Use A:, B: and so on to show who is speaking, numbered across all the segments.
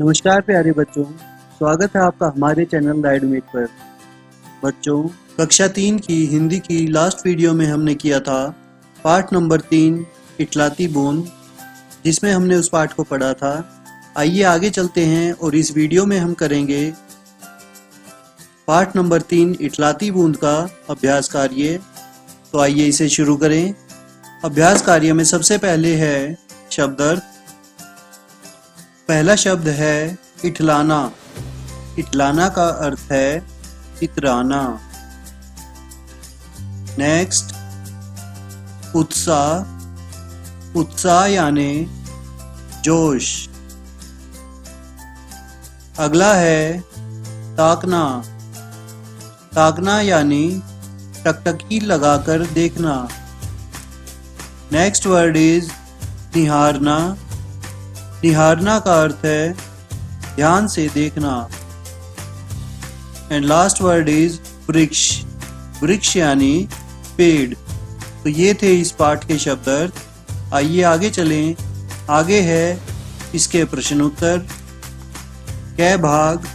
A: नमस्कार प्यारे बच्चों, स्वागत है आपका हमारे चैनल राइडमेट पर। बच्चों, कक्षा 3 की हिंदी की लास्ट वीडियो में हमने किया था पाठ नंबर 3 इटलाती बूंद, जिसमें हमने उस पाठ को पढ़ा था। आइए आगे चलते हैं और इस वीडियो में हम करेंगे पाठ नंबर 3 इटलाती बूंद का अभ्यास कार्य। तो आइए इसे शुरू करें। अभ्यास कार्य में सबसे पहले है शब्दार्थ। पहला शब्द है इठलाना। इठलाना का अर्थ है इतराना। नेक्स्ट, उत्साह। उत्साह यानी जोश। अगला है ताकना। ताकना यानी टकटकी लगाकर देखना। नेक्स्ट वर्ड इज निहारना। निहारना का अर्थ है ध्यान से देखना। एंड लास्ट वर्ड इज वृक्ष। वृक्ष यानी पेड़। तो ये थे इस पाठ के शब्दार्थ। आइए आगे चलें। आगे है इसके प्रश्न उत्तर। क भाग,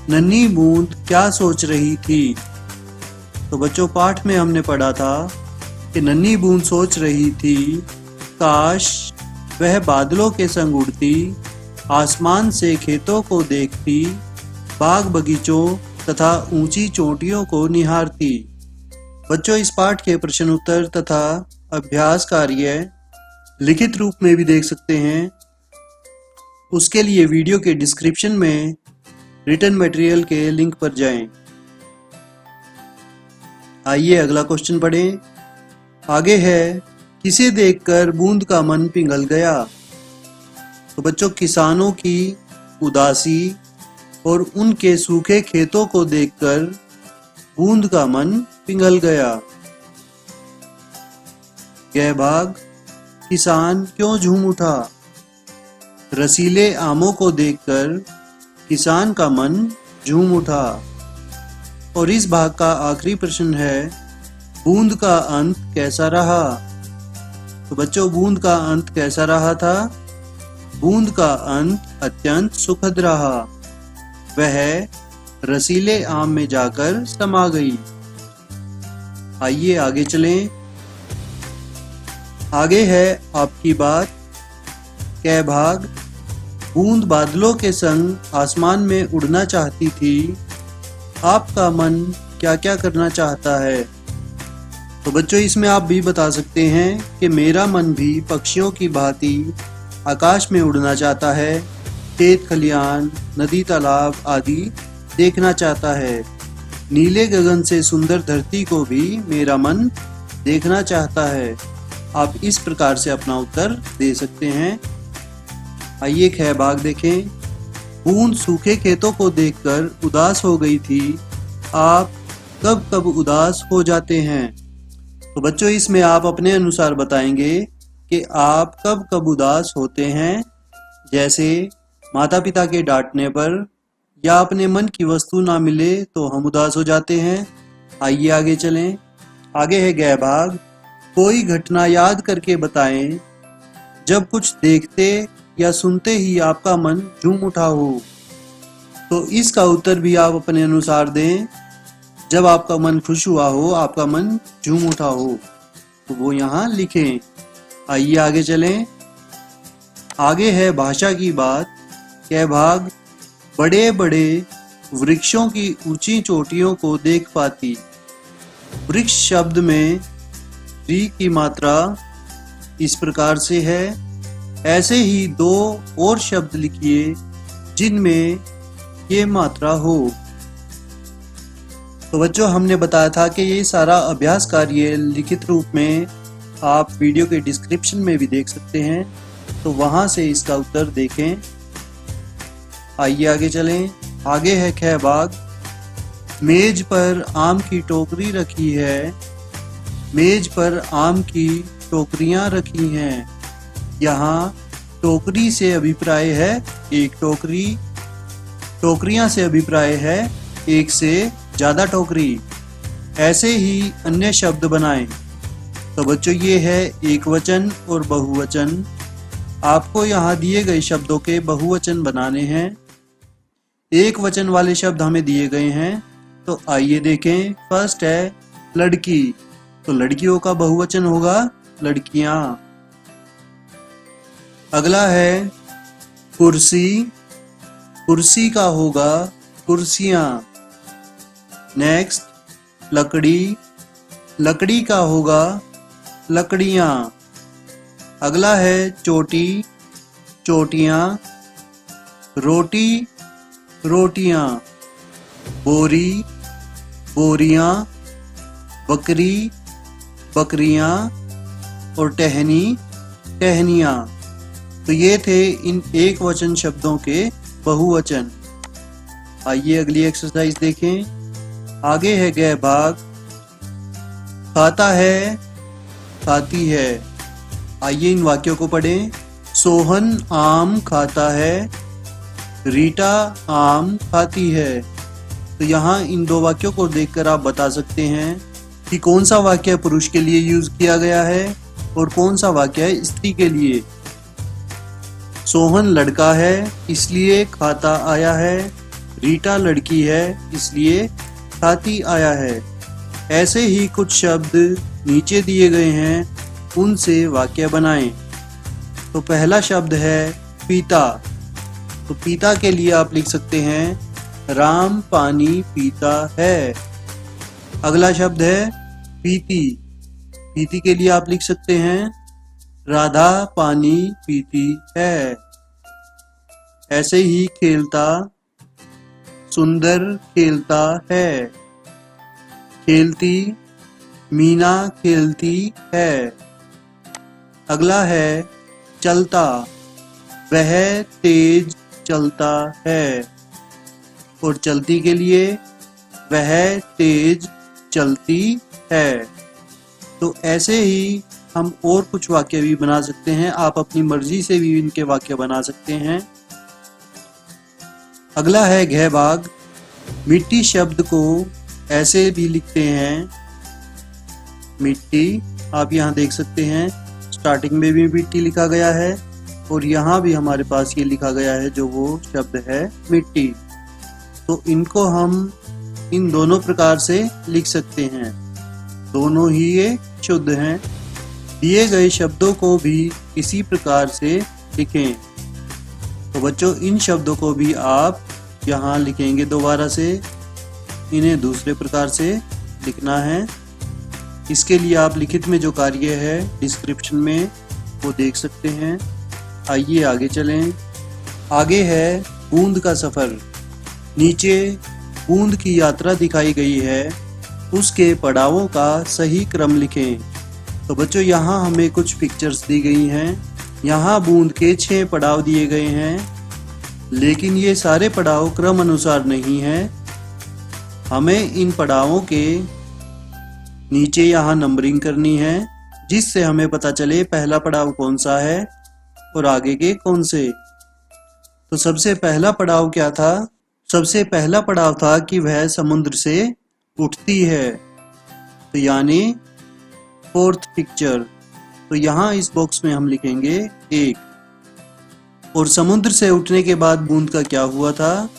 A: नन्ही बूंद क्या सोच रही थी। तो बच्चों, पाठ में हमने पढ़ा था कि नन्ही बूंद सोच रही थी काश वह बादलों के संग उड़ती, आसमान से खेतों को देखती, बाग बगीचों तथा ऊंची चोटियों को निहारती। बच्चों, इस पाठ के प्रश्न उत्तर तथा अभ्यास कार्य लिखित रूप में भी देख सकते हैं। उसके लिए वीडियो के डिस्क्रिप्शन में रिटन मटेरियल के लिंक पर जाएं। आइए अगला क्वेश्चन पढ़ें। आगे है किसे देखकर बूंद का मन पिघल गया। तो बच्चों, किसानों की उदासी और उनके सूखे खेतों को देखकर बूंद का मन पिघल गया। यह भाग, किसान क्यों झूम उठा। रसीले आमों को देखकर किसान का मन झूम उठा। और इस भाग का आखिरी प्रश्न है बूंद का अंत कैसा रहा। तो बच्चों, बूंद का अंत कैसा रहा था। बूंद का अंत अत्यंत सुखद रहा। वह रसीले आम में जाकर समा गई। आइए आगे चलें। आगे है आपकी बात। क भाग, बूंद बादलों के संग आसमान में उड़ना चाहती थी। आपका मन क्या क्या करना चाहता है। तो बच्चों, इसमें आप भी बता सकते हैं कि मेरा मन भी पक्षियों की भांति आकाश में उड़ना चाहता है, खेत खलियान, नदी तालाब आदि देखना चाहता है। नीले गगन से सुंदर धरती को भी मेरा मन देखना चाहता है। आप इस प्रकार से अपना उत्तर दे सकते हैं। आइए ख भाग देखें। बूंद सूखे खेतों को देखकर उदास हो गई थी। आप कब कब उदास हो जाते हैं। तो बच्चों, इसमें आप अपने अनुसार बताएंगे कि आप कब कब उदास होते हैं। जैसे माता पिता के डांटने पर या अपने मन की वस्तु ना मिले तो हम उदास हो जाते हैं। आइए आगे चलें। आगे है ग भाग, कोई घटना याद करके बताएं जब कुछ देखते या सुनते ही आपका मन झूम उठा हो। तो इसका उत्तर भी आप अपने अनुसार दें। जब आपका मन खुश हुआ हो, आपका मन झूम उठा हो, तो वो यहाँ लिखें। आइए आगे चलें। आगे है भाषा की बात। यह भाग, बड़े बड़े वृक्षों की ऊंची चोटियों को देख पाती। वृक्ष शब्द में री की मात्रा इस प्रकार से है। ऐसे ही दो और शब्द लिखिए जिनमें ये मात्रा हो। तो बच्चों, हमने बताया था कि ये सारा अभ्यास कार्य लिखित रूप में आप वीडियो के डिस्क्रिप्शन में भी देख सकते हैं, तो वहां से इसका उत्तर देखें। आइए आगे चलें। आगे है ख भाग, मेज पर आम की टोकरी रखी है। मेज पर आम की टोकरियां रखी हैं। यहाँ टोकरी से अभिप्राय है एक टोकरी, टोकरियां से अभिप्राय है एक से ज्यादा टोकरी। ऐसे ही अन्य शब्द बनाएं। तो बच्चों, ये है एक वचन और बहुवचन। आपको यहाँ दिए गए शब्दों के बहुवचन बनाने हैं। एक वचन वाले शब्द हमें दिए गए हैं, तो आइए देखें। फर्स्ट है लड़की, तो लड़कियों का बहुवचन होगा लड़कियां। अगला है कुर्सी, कुर्सी का होगा कुर्सियां। नेक्स्ट लकड़ी, लकड़ी का होगा लकड़ियां। अगला है चोटी, चोटियां। रोटी, रोटियां। बोरी, बोरियां। बकरी, बकरियां। और टहनी, टहनियां। तो ये थे इन एक वचन शब्दों के बहुवचन। आइए अगली एक्सरसाइज देखें। आगे है गह भाग। खाता है, खाती है। आइए इन वाक्यों को पढ़ें। सोहन आम खाता है, रीटा आम खाती है। तो यहाँ इन दो वाक्यों को देखकर आप बता सकते हैं कि कौन सा वाक्य पुरुष के लिए यूज किया गया है और कौन सा वाक्य है स्त्री के लिए। सोहन लड़का है इसलिए खाता आया है, रीटा लड़की है इसलिए खाती आया है। ऐसे ही कुछ शब्द नीचे दिए गए हैं, उनसे वाक्य बनाएं। तो पहला शब्द है पीता, तो पीता के लिए आप लिख सकते हैं राम पानी पीता है। अगला शब्द है पीती, पीती के लिए आप लिख सकते हैं राधा पानी पीती है। ऐसे ही खेलता, सुंदर खेलता है। खेलती, मीना खेलती है। अगला है चलता, वह तेज चलता है। और चलती के लिए वह तेज चलती है। तो ऐसे ही हम और कुछ वाक्य भी बना सकते हैं, आप अपनी मर्जी से भी इनके वाक्य बना सकते हैं। अगला है घ भाग। मिट्टी शब्द को ऐसे भी लिखते हैं मिट्टी, आप यहाँ देख सकते हैं स्टार्टिंग में भी मिट्टी लिखा गया है और यहाँ भी हमारे पास ये लिखा गया है जो वो शब्द है मिट्टी। तो इनको हम इन दोनों प्रकार से लिख सकते हैं, दोनों ही ये शुद्ध हैं। दिए गए शब्दों को भी इसी प्रकार से लिखें। तो बच्चों इन शब्दों को भी आप यहाँ लिखेंगे दोबारा से, इन्हें दूसरे प्रकार से लिखना है। इसके लिए आप लिखित में जो कार्य है डिस्क्रिप्शन में वो देख सकते हैं। आइए आगे चलें। आगे है बूंद का सफ़र। नीचे बूंद की यात्रा दिखाई गई है, उसके पड़ावों का सही क्रम लिखें। तो बच्चों यहाँ हमें कुछ पिक्चर्स दी गई हैं। यहाँ बूंद के 6 पड़ाव दिए गए हैं, लेकिन ये सारे पड़ाव क्रम अनुसार नहीं हैं। हमें इन पड़ावों के नीचे यहाँ नंबरिंग करनी है, जिससे हमें पता चले पहला पड़ाव कौन सा है और आगे के कौन से। तो सबसे पहला पड़ाव क्या था? सबसे पहला पड़ाव था कि वह समुद्र से उठती है, तो यानी 4th पिक्चर। तो यहाँ इस बॉक्स में हम लिखेंगे 1। और समुद्र से उठने के बाद बूंद का क्या हुआ था?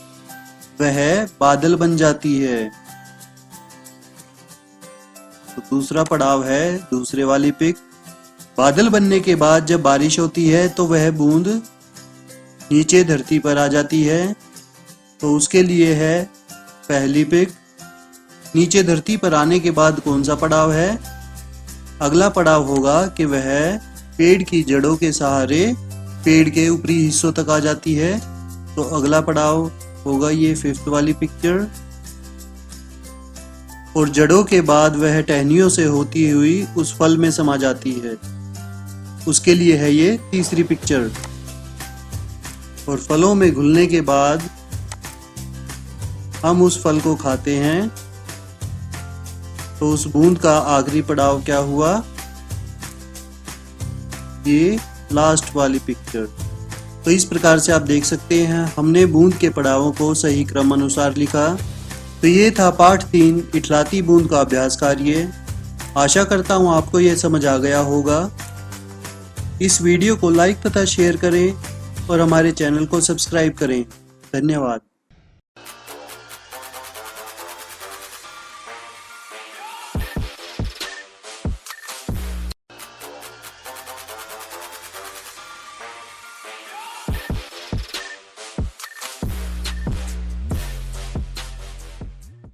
A: वह बादल बन जाती है। तो दूसरा पड़ाव है दूसरे वाली पिक। बादल बनने के बाद जब बारिश होती है तो वह बूंद नीचे धरती पर आ जाती है, तो उसके लिए है पहली पिक। नीचे धरती पर आने के बाद कौन सा पड़ाव है? अगला पड़ाव होगा कि वह पेड़ की जड़ों के सहारे पेड़ के ऊपरी हिस्सों तक आ जाती है, तो अगला पड़ाव होगा ये 5th वाली पिक्चर। और जड़ों के बाद वह टहनियों से होती हुई उस फल में समा जाती है, उसके लिए है ये 3री पिक्चर। और फलों में घुलने के बाद हम उस फल को खाते हैं, तो उस बूंद का आखिरी पड़ाव क्या हुआ? ये लास्ट वाली पिक्चर। तो इस प्रकार से आप देख सकते हैं हमने बूंद के पड़ावों को सही क्रम अनुसार लिखा। तो ये था पाठ 3 इटलाती बूंद का अभ्यास कार्य। आशा करता हूँ आपको ये समझ आ गया होगा। इस वीडियो को लाइक तथा शेयर करें और हमारे चैनल को सब्सक्राइब करें। धन्यवाद।